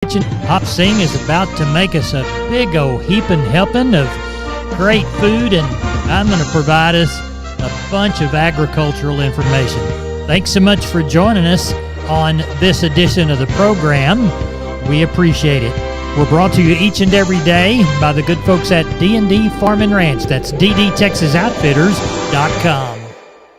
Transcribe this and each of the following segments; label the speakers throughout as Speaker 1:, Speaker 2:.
Speaker 1: Kitchen. Hop Sing is about to make us a big old heaping helping of great food, and I'm going to provide us a bunch of agricultural information. Thanks so much for joining us on this edition of the program. We appreciate it. We're brought to you each and every day by the good folks at D&D Farm and Ranch. That's ddtexasoutfitters.com.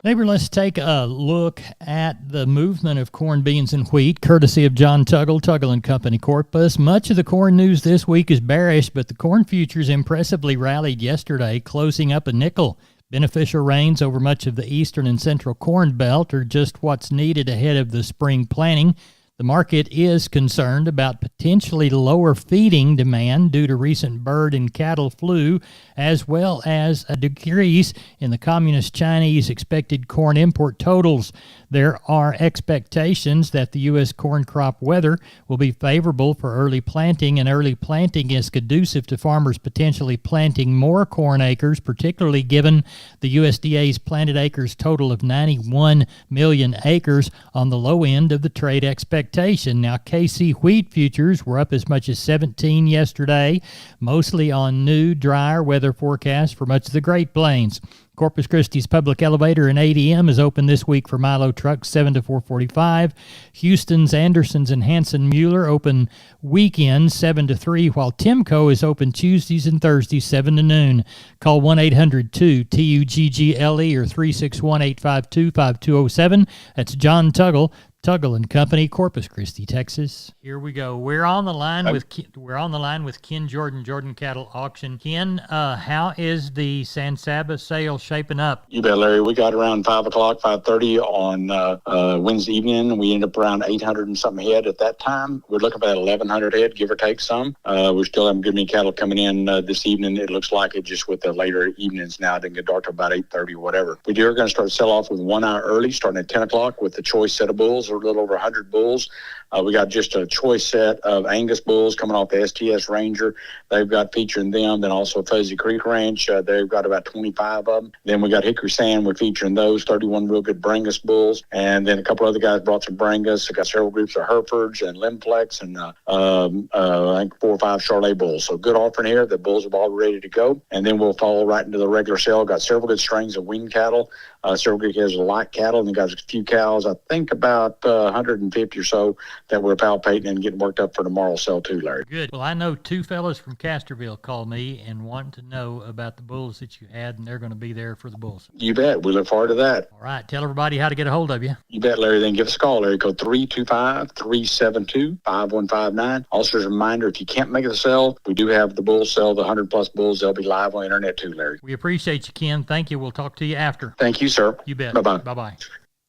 Speaker 1: Neighbor, let's take a look at the movement of corn, beans, and wheat, courtesy of John Tuggle, Tuggle & Company Corpus. Much of the corn news this week is bearish, but the corn futures impressively rallied yesterday, closing up a nickel. Beneficial rains over much of the eastern and central corn belt are just what's needed ahead of the spring planting. The market is concerned about potentially lower feeding demand due to recent bird and cattle flu, as well as a decrease in the Communist Chinese expected corn import totals. There are expectations that the U.S. corn crop weather will be favorable for early planting, and early planting is conducive to farmers potentially planting more corn acres, particularly given the USDA's planted acres total of 91 million acres on the low end of the trade expectation. Now, KC wheat futures were up as much as 17 yesterday, mostly on new, drier weather forecasts for much of the Great Plains. Corpus Christi's Public Elevator and ADM is open this week for Milo trucks 7 to 4:45. Houston's, Anderson's, and Hanson Mueller open weekends 7 to 3, while Timco is open Tuesdays and Thursdays 7 to noon. Call 1-800-2-TUGGLE or 361-852-5207. That's John Tuggle, Tuggle & Company, Corpus Christi, Texas. Here we go. We're on the line with Ken Jordan, Jordan Cattle Auction. Ken, how is the San Saba sale shaping up?
Speaker 2: You bet, Larry. We got around 5 o'clock, 5:30 on Wednesday evening. We ended up around 800 and something head at that time. We're looking for about 1,100 head, give or take some. We still haven't good many cattle coming in this evening. It looks like it just with the later evenings now. It didn't get dark till about 8:30 or whatever. We are going to start sell off with 1 hour early, starting at 10 o'clock with the choice set of bulls, or a little over 100 bulls. We got just a choice set of Angus bulls coming off the STS Ranger. They've got featuring them. Then also Fuzzy Creek Ranch. They've got about 25 of them. Then we got Hickory Sand. We're featuring those 31 real good Brangus bulls. And then a couple other guys brought some Brangus. We got several groups of Herefords and Limplex and I think 4 or 5 Charolais bulls. So good offering here. The bulls are all ready to go. And then we'll follow right into the regular sale. Got several good strings of weaned cattle. Several good heads of light cattle. And then got a few cows. I think about 150 or so that we're palpating and getting worked up for tomorrow's sale too, Larry.
Speaker 1: Good. Well, I know 2 fellas from Casterville called me and want to know about the bulls that you had, and they're going to be there for the bulls.
Speaker 2: You bet. We look forward to that.
Speaker 1: All right. Tell everybody how to get a hold of you.
Speaker 2: You bet, Larry. Then give us a call, Larry. Code 325-372-5159. Also, as a reminder, if you can't make the sale, we do have the bull sale, the 100-plus bulls. They'll be live on the internet too, Larry.
Speaker 1: We appreciate you, Ken. Thank you. We'll talk to you after.
Speaker 2: Thank you, sir.
Speaker 1: You bet.
Speaker 2: Bye-bye.
Speaker 1: Bye-bye.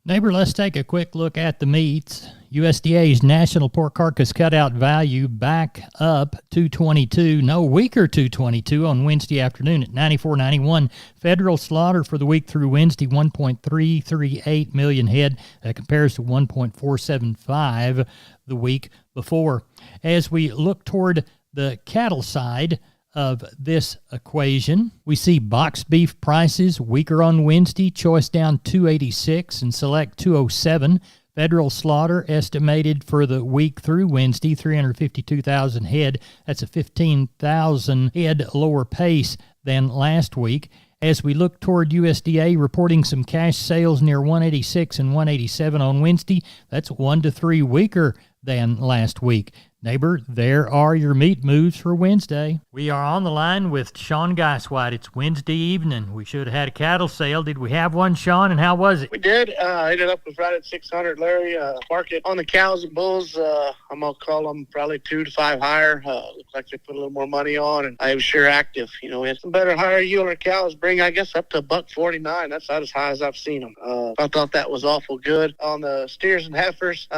Speaker 1: Neighbor, let's take a quick look at the meats. USDA's national pork carcass cutout value back up $222, no, weaker $222 on Wednesday afternoon at $94.91. Federal slaughter for the week through Wednesday, 1.338 million head. That compares to 1.475 the week before. As we look toward the cattle side of this equation, we see boxed beef prices weaker on Wednesday, choice down $286 and select $207. Federal slaughter estimated for the week through Wednesday, 352,000 head. That's a 15,000 head lower pace than last week. As we look toward USDA reporting some cash sales near 186 and 187 on Wednesday, that's 1 to 3 weaker than last week. Neighbor, there are your meat moves for Wednesday. We are on the line with Sean Geiswhite. It's Wednesday evening. We should have had a cattle sale. Did we have one, Sean, and how was it?
Speaker 3: We did. Ended up with right at 600, Larry. Market on the cows and bulls, I'm going to call them probably 2 to 5 higher. Looks like they put a little more money on, and I was sure active. You know, we had some better, higher yielding cows bring, I guess, up to $1.49. That's about as high as I've seen them. I thought that was awful good. On the steers and heifers,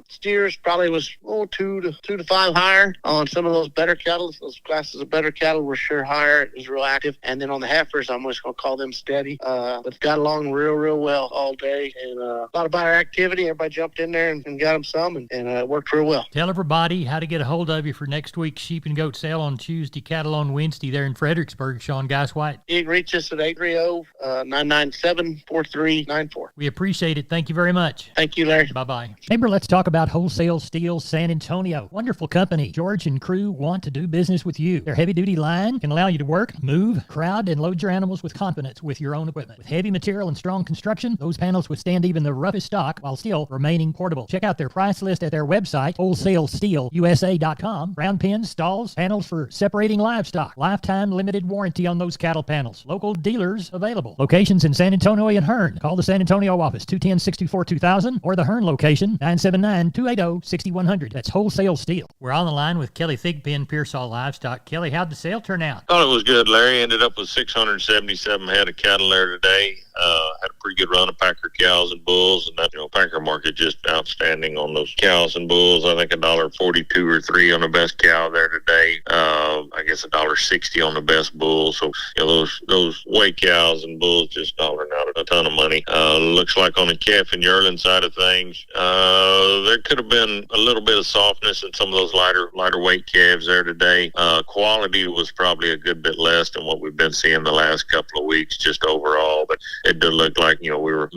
Speaker 3: steers probably was 2 to 5 higher. On some of those better cattle, those classes of better cattle were sure higher. It was real active. And then on the heifers, I'm just going to call them steady. But got along real well all day. And a lot of buyer activity. Everybody jumped in there and got them some, and it worked real well.
Speaker 1: Tell everybody how to get a hold of you for next week's sheep sheep and goat sale on Tuesday, cattle on Wednesday there in Fredericksburg. Sean Geiswhite.
Speaker 3: You can reach us at 830-997-4394.
Speaker 1: We appreciate it. Thank you very much.
Speaker 3: Thank you, Larry.
Speaker 1: Bye-bye. Neighbor, let's talk about Wholesale Steel San Antonio. Wonderful company. George and crew want to do business with you. Their heavy-duty line can allow you to work, move, crowd, and load your animals with confidence with your own equipment. With heavy material and strong construction, those panels withstand even the roughest stock while still remaining portable. Check out their price list at their website, wholesalesteelusa.com. Round pins, stalls, panels for separating livestock. Lifetime limited warranty on those cattle panels. Local dealers available. Locations in San Antonio and Hearn. Call the San Antonio office, 210-64-2000, or the Hearn location, 979-280-6100. That's Wholesale Steel. We're on the line with Kelly Thigpen, Pearsall Livestock. Kelly, how'd the sale turn out?
Speaker 4: Thought it was good, Larry. Ended up with 677 head of cattle there today. Had a pretty good run of Packer cows and bulls, and that, Packer market just outstanding on those cows and bulls. I think $1.42 or $3 on the best cow there today. I guess $1.60 on the best bull. So those weight cows and bulls just dollaring out a ton of money. Looks like on the calf and yearling side of things, there could have been a little bit of softness in some of those lighter weight calves there today. Quality was probably a good bit less than what we've been seeing the last couple of weeks, just overall. But it did look like, we were,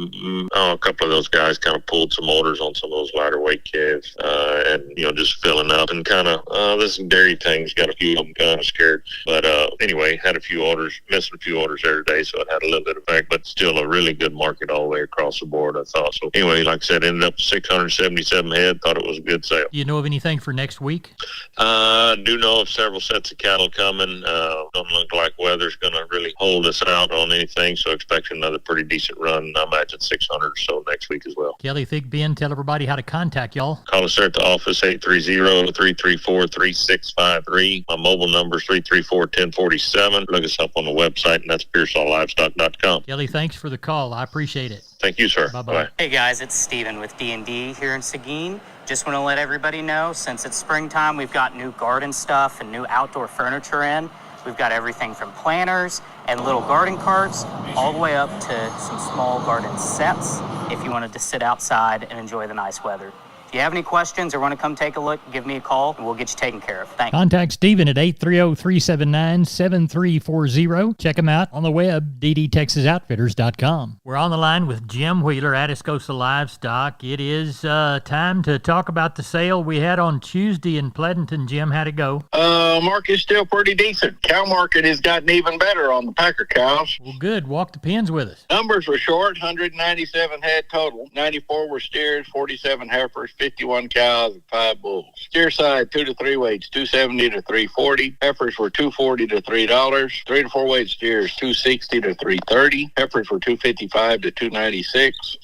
Speaker 4: a couple of those guys kind of pulled some orders on some of those lighter weight calves, and, just filling up and kind of, this dairy thing's got a few of them kind of scared. But anyway, had a few orders, missing a few orders there today, so it had a little bit of effect, but still a really good market all the way across the board, I thought. So anyway, like I said, ended up 677 head, thought it was a good sale.
Speaker 1: Do you know of anything for next week?
Speaker 4: Do know of several sets of cattle coming. Don't look like weather's going to really hold us out on anything, so expect another pretty decent run. I imagine 600 or so next week as well.
Speaker 1: Kelly Thigpen, tell everybody how to contact y'all.
Speaker 4: Call us there at the office, 830-334-3653. My mobile number is 334-1047. Look us up on the website, and that's PearsallLivestock.com.
Speaker 1: Kelly, thanks for the call. I appreciate it.
Speaker 4: Thank you, sir.
Speaker 1: Bye-bye.
Speaker 4: Bye.
Speaker 5: Hey guys, it's Steven with D&D here in Seguin. Just want to let everybody know, since it's springtime, we've got new garden stuff and new outdoor furniture in. We've got everything from planters and little garden carts all the way up to some small garden sets if you wanted to sit outside and enjoy the nice weather. If you have any questions or want to come take a look, give me a call and we'll get you taken care of. Thanks.
Speaker 1: Contact Steven at 830-379-7340. Check him out on the web, ddtexasoutfitters.com. We're on the line with Jim Wheeler, Atascosa Livestock. It is time to talk about the sale we had on Tuesday in Pleasanton. Jim, how'd it go?
Speaker 6: Market's still pretty decent. Cow market has gotten even better on the Packer cows.
Speaker 1: Well, good. Walk the pins with us.
Speaker 6: Numbers were short, 197 head total. 94 were steers, 47 heifers, 51 cows, and 5 bulls. Steer side, 2 to 3 weights, $270 to $340. Heifers were $240 to $3. 3 to 4 weight steers, $260 to $330. Heifers were $255 to $296.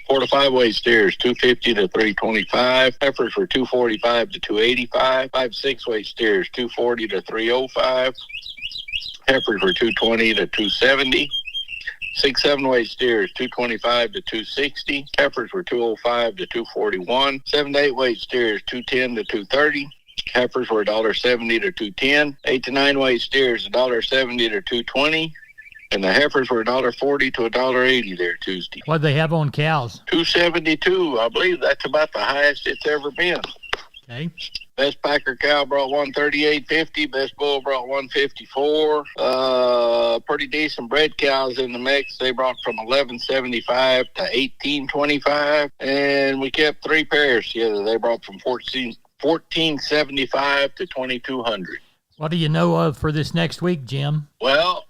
Speaker 6: 4 to 5 weight steers, $250 to $325. Heifers were $245 to $285. 5 to 6 weight steers, $240 to $305. Heifers were $220 to $270. 6 7-weight steers, $225 to $260. Heifers were $205 to $241. 7 to 8 weight steers, $210 to $230. Heifers were $1.70 to $210. 8 to 9 weight steers, $1.70 to $220. And the heifers were $1.40 to $1.80 there Tuesday.
Speaker 1: What'd they have on cows?
Speaker 6: $272. I believe that's about the highest it's ever been.
Speaker 1: Okay.
Speaker 6: Best Packer cow brought $138.50. Best bull brought $154. Pretty decent bred cows in the mix. They brought from $11.75 to $18.25, and we kept 3 pairs together. They brought from $14.75 to $2,200.
Speaker 1: What do you know of for this next week, Jim?
Speaker 6: Well,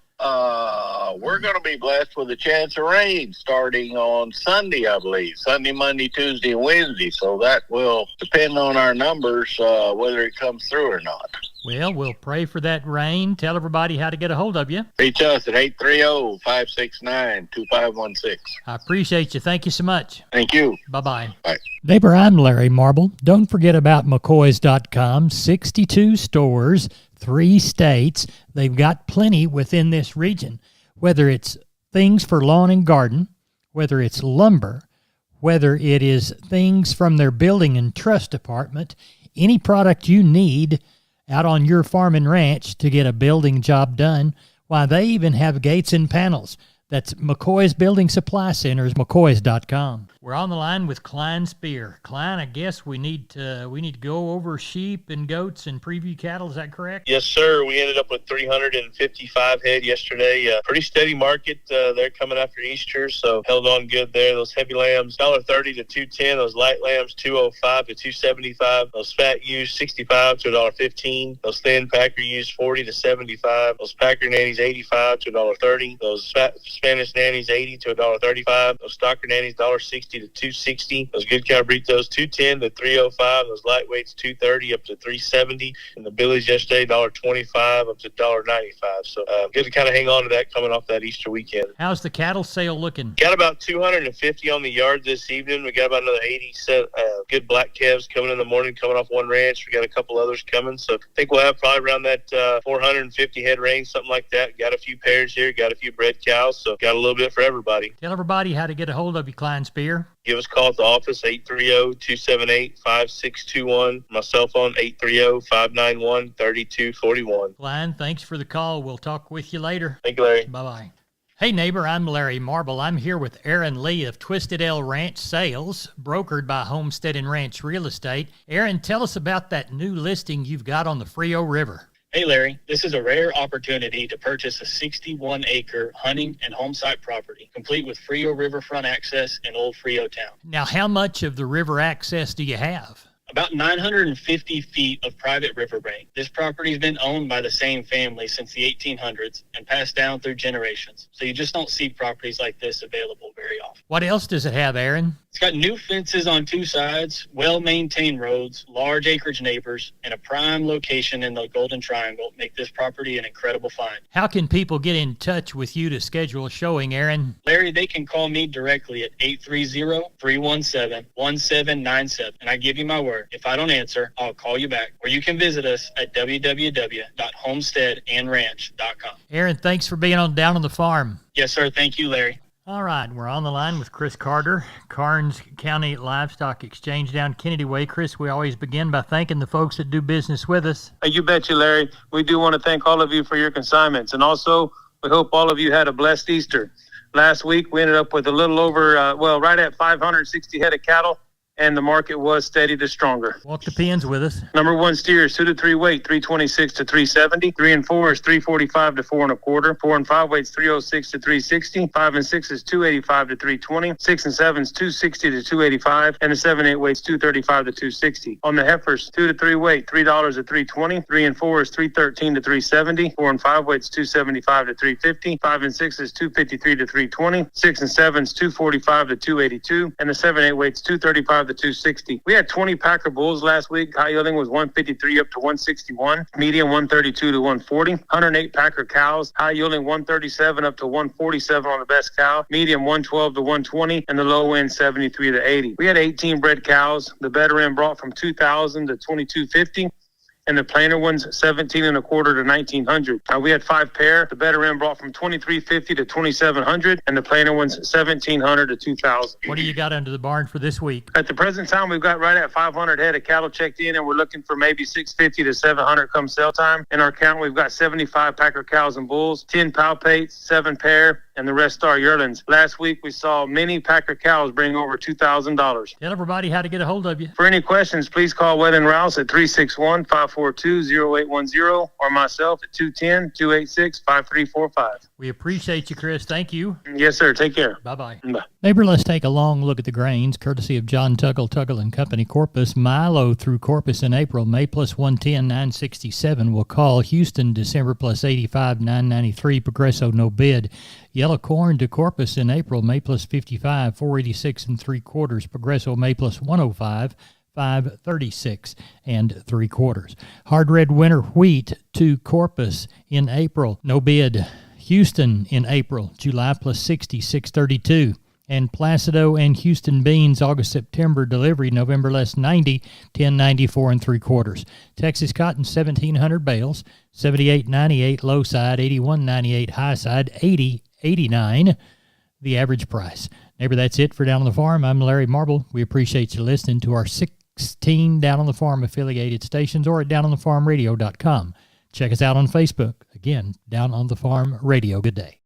Speaker 6: we're going to be blessed with a chance of rain starting on Sunday, I believe. Sunday, Monday, Tuesday, and Wednesday. So that will depend on our numbers, whether it comes through or not.
Speaker 1: Well, we'll pray for that rain. Tell everybody how to get a hold of you.
Speaker 6: Reach us at 830-569-2516.
Speaker 1: I appreciate you. Thank you so much.
Speaker 6: Thank you.
Speaker 1: Bye-bye.
Speaker 6: Bye.
Speaker 1: Neighbor, I'm Larry Marble. Don't forget about McCoys.com. 62 stores, 3 states. They've got plenty within this region. Whether it's things for lawn and garden, whether it's lumber, whether it is things from their building and trust department, any product you need out on your farm and ranch to get a building job done, why, they even have gates and panels. That's McCoy's Building Supply Centers, McCoy's.com. We're on the line with Klein Spear. Klein, I guess we need to go over sheep and goats and preview cattle. Is that correct?
Speaker 7: Yes, sir. We ended up with 355 head yesterday. Pretty steady market. They're coming after Easter, so held on good there. Those heavy lambs, $1.30 to $2.10. Those light lambs, $2.05 to $2.75. Those fat ewes, $65 to $1.15. Those thin packer ewes, $40 to $75. Those packer nannies, $85 to $1.30. Those fat Spanish nannies, $80 to $1.35. Those stocker nannies, $1.60 to $2.60. Those good cabritos, $2.10 to $3.05. Those lightweights, $2.30 up to $3.70. And the billies yesterday, $1.25 up to $1.95. So good to kind of hang on to that coming off that Easter weekend.
Speaker 1: How's the cattle sale looking?
Speaker 7: Got about 250 on the yard this evening. We got about another 80 good black calves coming in the morning, coming off one ranch. We got a couple others coming. So I think we'll have probably around that 450 head range, something like that. Got a few pairs here, got a few bred cows. So got a little bit for everybody.
Speaker 1: Tell everybody how to get a hold of you, Klein Spear.
Speaker 7: Give us a call at the office, 830-278-5621. My cell phone, 830-591-3241.
Speaker 1: Klein, thanks for the call. We'll talk with you later.
Speaker 7: Thank you, Larry.
Speaker 1: Bye-bye. Hey, neighbor, I'm Larry Marble. I'm here with Aaron Lee of Twisted L Ranch Sales, brokered by Homestead and Ranch Real Estate. Aaron, tell us about that new listing you've got on the Frio River.
Speaker 8: Hey Larry, this is a rare opportunity to purchase a 61-acre hunting and home site property, complete with Frio riverfront access in Old Frio Town.
Speaker 1: Now, how much of the river access do you have?
Speaker 8: About 950 feet of private riverbank. This property's been owned by the same family since the 1800s and passed down through generations. So you just don't see properties like this available very often.
Speaker 1: What else does it have, Aaron?
Speaker 8: It's got new fences on two sides, well-maintained roads, large acreage neighbors, and a prime location in the Golden Triangle make this property an incredible find.
Speaker 1: How can people get in touch with you to schedule a showing, Aaron?
Speaker 8: Larry, they can call me directly at 830-317-1797, and I give you my word. If I don't answer, I'll call you back. Or you can visit us at www.homesteadandranch.com.
Speaker 1: Aaron, thanks for being down on the farm.
Speaker 8: Yes, sir. Thank you, Larry.
Speaker 1: All right, we're on the line with Chris Carter, Karnes County Livestock Exchange down Kennedy Way. Chris, we always begin by thanking the folks that do business with us.
Speaker 9: You bet you, Larry. We do want to thank all of you for your consignments. And also, we hope all of you had a blessed Easter. Last week, we ended up with a little over, right at 560 head of cattle. And the market was steady to stronger.
Speaker 1: Walk the pins with us.
Speaker 9: Number one steers, 2 to 3 weight, 326 to 370. 3 and 4 is 345 to 4 1/4. 4 and 5 weights, 306 to 360. 5 and 6 is 285 to 320. 6 and 7 is 260 to 285. And the 7 8 weights, 235 to 260. On the heifers, 2 to 3 weight, $3 to 320. 3 and 4 is 313 to 370. 4 and 5 weights, 275 to 350. 5 and 6 is 253 to 320. 6 and 7 is 245 to 282. And the 7 8 weights, 235 to 260. We had 20 packer bulls last week. High yielding was 153 up to 161. Medium 132 to 140. 108 packer cows. High yielding 137 up to 147 on the best cow. Medium 112 to 120. And the low end 73 to 80. We had 18 bred cows. The better end brought from 2,000 to 2,250. And the plainer ones, 17 and a quarter to 1,900. We had 5 pair. The better end brought from 2,350 to 2,700, and the plainer ones, 1,700 to 2,000.
Speaker 1: What do you got under the barn for this week?
Speaker 9: At the present time, we've got right at 500 head of cattle checked in, and we're looking for maybe 650 to 700 come sale time. In our count, we've got 75 packer cows and bulls, 10 palpates, 7 pair, and the rest are yearlings. Last week, we saw many packer cows bring over $2,000.
Speaker 1: Tell everybody how to get a hold of you.
Speaker 9: For any questions, please call Wed and Rouse at 361-542-0810 or myself at 210-286-5345.
Speaker 1: We appreciate you, Chris. Thank you.
Speaker 9: Yes, sir. Take care.
Speaker 1: Bye-bye.
Speaker 9: Bye.
Speaker 1: Neighbor, let's take a long look at the grains, courtesy of John Tuggle and Company, Corpus. Milo through Corpus in April, May plus 110, 967. We'll call Houston, December plus 85, 993. Progresso, no bid. Yellow corn to Corpus in April, May plus 55, 486 3/4. Progresso, May plus 105, 536 3/4. Hard red winter wheat to Corpus in April, no bid. Houston in April, July plus 60, 632. And Placido and Houston beans, August-September delivery, November less 90, 1094 3/4. Texas cotton, 1,700 bales, 78.98 low side, 81.98 high side, 80.89 the average price. Neighbor, that's it for Down on the Farm. I'm Larry Marble. We appreciate you listening to our 16 Down on the Farm affiliated stations or at downonthefarmradio.com. Check us out on Facebook. Again, Down on the Farm Radio. Good day.